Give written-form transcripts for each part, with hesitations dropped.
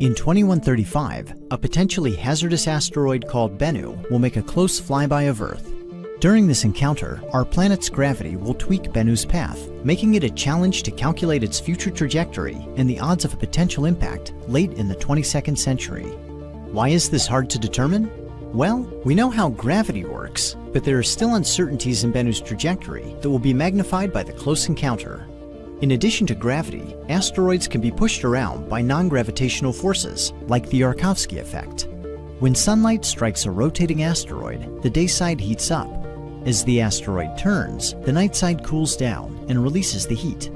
In 2135, a potentially hazardous asteroid called Bennu will make a close flyby of Earth. During this encounter, our planet's gravity will tweak Bennu's path, making it a challenge to calculate its future trajectory and the odds of a potential impact late in the 22nd century. Why is this hard to determine? Well, we know how gravity works, but there are still uncertainties in Bennu's trajectory that will be magnified by the close encounter. In addition to gravity, asteroids can be pushed around by non-gravitational forces, like the Yarkovsky effect. When sunlight strikes a rotating asteroid, the day side heats up. As the asteroid turns, the night side cools down and releases the heat.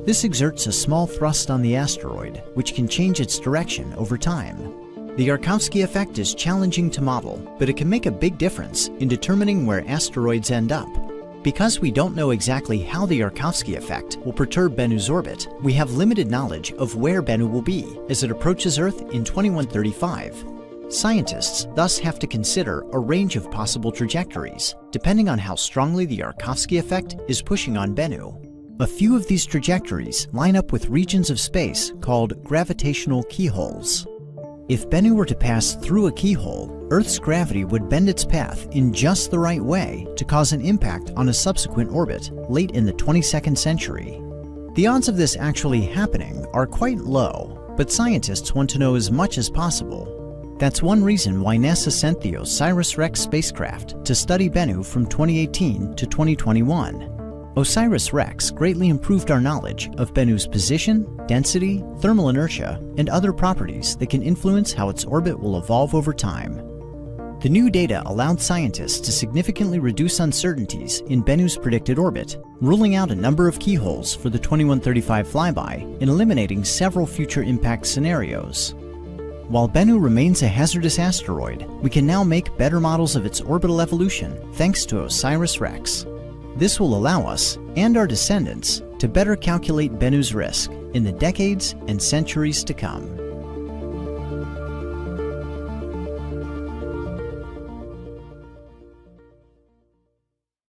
This exerts a small thrust on the asteroid, which can change its direction over time. The Yarkovsky effect is challenging to model, but it can make a big difference in determining where asteroids end up. Because we don't know exactly how the Yarkovsky effect will perturb Bennu's orbit, we have limited knowledge of where Bennu will be as it approaches Earth in 2135. Scientists thus have to consider a range of possible trajectories, depending on how strongly the Yarkovsky effect is pushing on Bennu. A few of these trajectories line up with regions of space called gravitational keyholes. If Bennu were to pass through a keyhole, Earth's gravity would bend its path in just the right way to cause an impact on a subsequent orbit late in the 22nd century. The odds of this actually happening are quite low, but scientists want to know as much as possible. That's one reason why NASA sent the OSIRIS-REx spacecraft to study Bennu from 2018 to 2021. OSIRIS-REx greatly improved our knowledge of Bennu's position, density, thermal inertia, and other properties that can influence how its orbit will evolve over time. The new data allowed scientists to significantly reduce uncertainties in Bennu's predicted orbit, ruling out a number of keyholes for the 2135 flyby and eliminating several future impact scenarios. While Bennu remains a hazardous asteroid, we can now make better models of its orbital evolution thanks to OSIRIS-REx. This will allow us, and our descendants, to better calculate Bennu's risk in the decades and centuries to come.